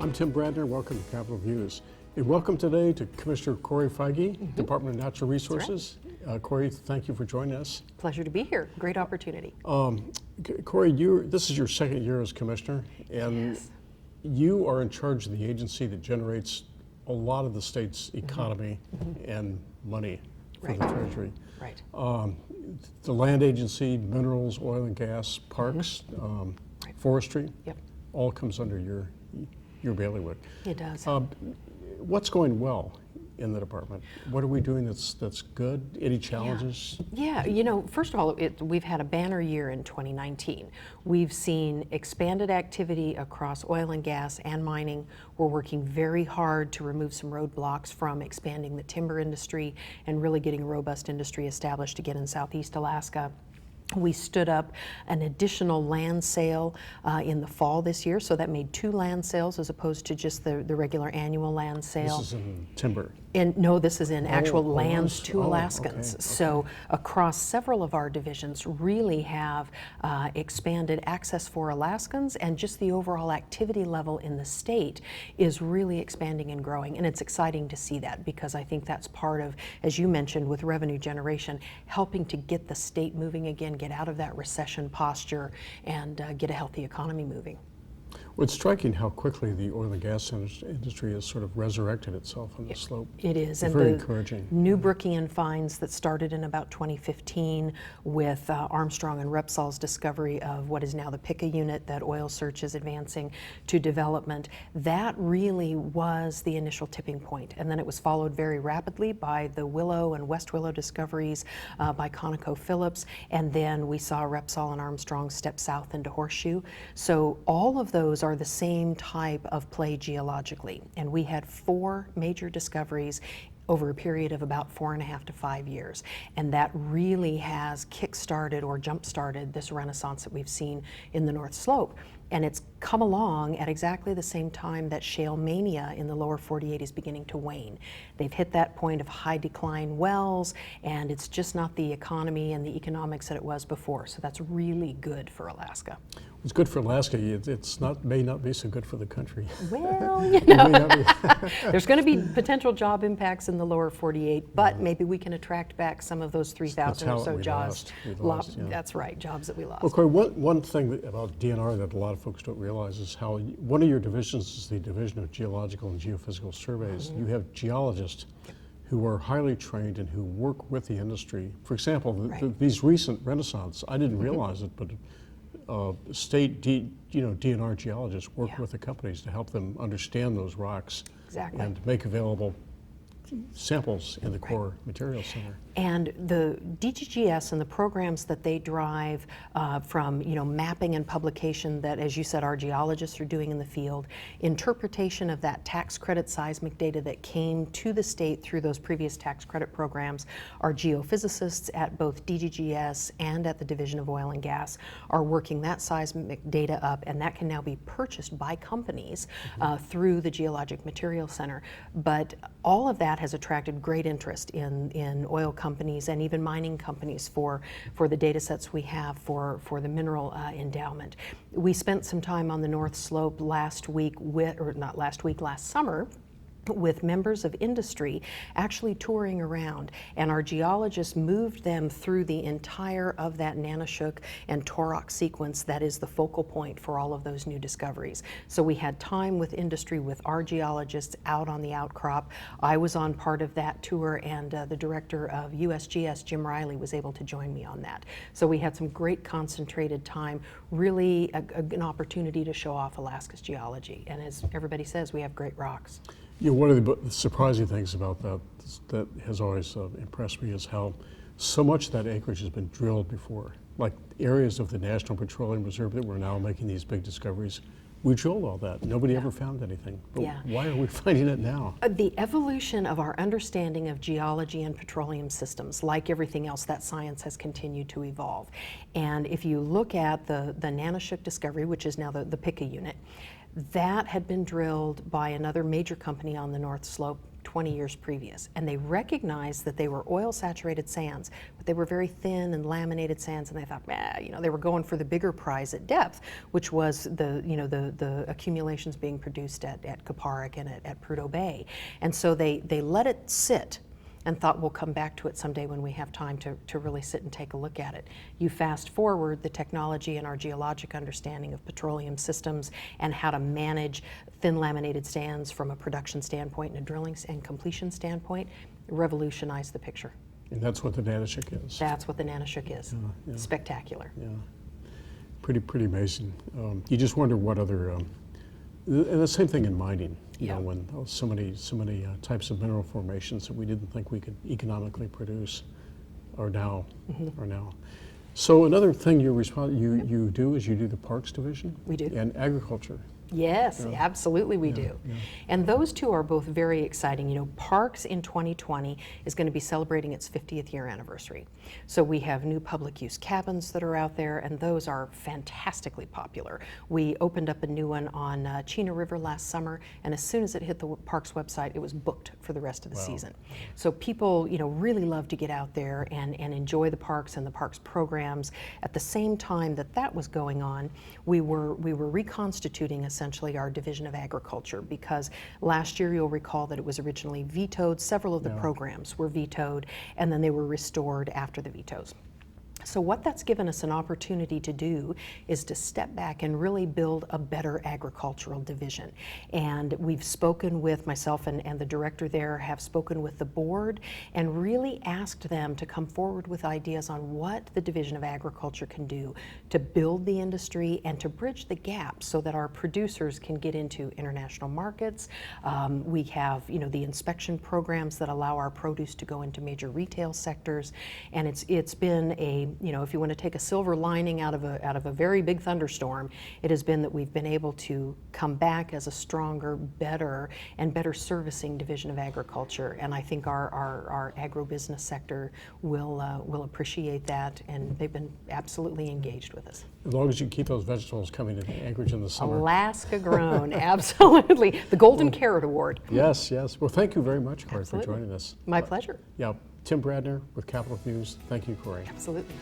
I'm Tim Bradner. Welcome to Capitol Views. And welcome today to Commissioner Corri Feige, Department of Natural Resources. Right. Corri, thank you for joining us. Pleasure to be here. Great opportunity. Corri, this is your second year as Commissioner, and yes. You are in charge of the agency that generates a lot of the state's economy and money for the Treasury. Right. The land agency, minerals, oil and gas, parks, forestry, all comes under your bailiwick. It does. What's going well in the department? What are we doing that's good? Any challenges? Yeah, first of all, we've had a banner year in 2019. We've seen expanded activity across oil and gas and mining. We're working very hard to remove some roadblocks from expanding the timber industry and really getting a robust industry established again in Southeast Alaska. We stood up an additional land sale in the fall this year, so that made 2 land sales as opposed to just the regular annual land sale. This is in timber? No, this is in actual lands to Alaskans. Okay. So across several of our divisions really have expanded access for Alaskans, and just the overall activity level in the state is really expanding and growing. And it's exciting to see that, because I think that's part of, as you mentioned, with revenue generation, helping to get the state moving again, get out of that recession posture, and get a healthy economy moving. Well, it's striking how quickly the oil and gas industry has sort of resurrected itself on the slope. It is. It's and very the encouraging. New Brookian finds that started in about 2015 with Armstrong and Repsol's discovery of what is now the Pica unit that Oil Search is advancing to development. That really was the initial tipping point. And then it was followed very rapidly by the Willow and West Willow discoveries by ConocoPhillips. And then we saw Repsol and Armstrong step south into Horseshoe. So all of those are the same type of play geologically, and we had 4 major discoveries over a period of about 4.5 to 5 years, and that really has kick-started or jump-started this renaissance that we've seen in the North Slope. And it's come along at exactly the same time that shale mania in the lower 48 is beginning to wane. They've hit that point of high decline wells, and it's just not the economy and the economics that it was before. So that's really good for Alaska. It's good for Alaska. May not be so good for the country. Well, there's going to be potential job impacts in the lower 48, but maybe we can attract back some of those 3,000 or so jobs. That's right, jobs that we lost. Well, Corri, one thing about DNR that a lot of folks don't realize is how one of your divisions is the Division of Geological and Geophysical Surveys. You have geologists who are highly trained and who work with the industry. For example, these recent renaissance, I didn't realize it, but state DNR geologists work with the companies to help them understand those rocks and make available samples in the core materials center. And the DGGS and the programs that they drive from mapping and publication that, as you said, our geologists are doing in the field, interpretation of that tax credit seismic data that came to the state through those previous tax credit programs, our geophysicists at both DGGS and at the Division of Oil and Gas are working that seismic data up, and that can now be purchased by companies through the Geologic Materials Center. But all of that has attracted great interest in oil companies and even mining companies for the data sets we have for the mineral endowment. We spent some time on the North Slope last summer with members of industry actually touring around, and our geologists moved them through the entire of that Nanoshook and Torok sequence that is the focal point for all of those new discoveries. So we had time with industry with our geologists out on the outcrop. I was on part of that tour, and the director of USGS, Jim Riley, was able to join me on that. So we had some great concentrated time, really an opportunity to show off Alaska's geology. And as everybody says, we have great rocks. One of the surprising things about that has always impressed me is how so much of that acreage has been drilled before. Like areas of the National Petroleum Reserve that we're now making these big discoveries, we drilled all that. Nobody ever found anything. But why are we finding it now? The evolution of our understanding of geology and petroleum systems, like everything else, that science has continued to evolve. And if you look at the Nanoshook discovery, which is now the Pica unit, that had been drilled by another major company on the North Slope 20 years previous. And they recognized that they were oil-saturated sands, but they were very thin and laminated sands, and they thought, they were going for the bigger prize at depth, which was the accumulations being produced at Kuparuk and at Prudhoe Bay. And so they let it sit and thought we'll come back to it someday when we have time to really sit and take a look at it. You fast forward the technology and our geologic understanding of petroleum systems and how to manage thin laminated sands from a production standpoint and a drilling and completion standpoint, revolutionized the picture. And that's what the nanoshook is. That's what the nanoshook is. Yeah. Spectacular. Yeah, pretty amazing. You just wonder what other, and the same thing in mining. You Yeah. know, when so many types of mineral formations that we didn't think we could economically produce are now. So another thing you do is you do the parks division. We do. And agriculture. Yes, absolutely we do. Yeah. And those two are both very exciting. You know, Parks in 2020 is going to be celebrating its 50th year anniversary. So we have new public use cabins that are out there, and those are fantastically popular. We opened up a new one on Chena River last summer, and as soon as it hit the Parks website, it was booked for the rest of the season. So people, really love to get out there and enjoy the parks and the parks programs. At the same time that was going on, we were reconstituting essentially our Division of Agriculture, because last year you'll recall that it was originally vetoed. Several of the programs were vetoed, and then they were restored after the vetoes. So what that's given us an opportunity to do is to step back and really build a better agricultural division. And we've spoken with myself and the director there have spoken with the board and really asked them to come forward with ideas on what the Division of Agriculture can do to build the industry and to bridge the gap so that our producers can get into international markets. We have, the inspection programs that allow our produce to go into major retail sectors, and it's been if you want to take a silver lining out of a very big thunderstorm, it has been that we've been able to come back as a stronger, better servicing Division of Agriculture. And I think our agribusiness sector will appreciate that, and they've been absolutely engaged with us. As long as you keep those vegetables coming into Anchorage in the summer. Alaska grown, absolutely. The Golden Carrot Award. Yes. Well, thank you very much, Corri, for Absolutely. joining us. My pleasure. Yeah, Tim Bradner with Capital News. Thank you, Corri. Absolutely.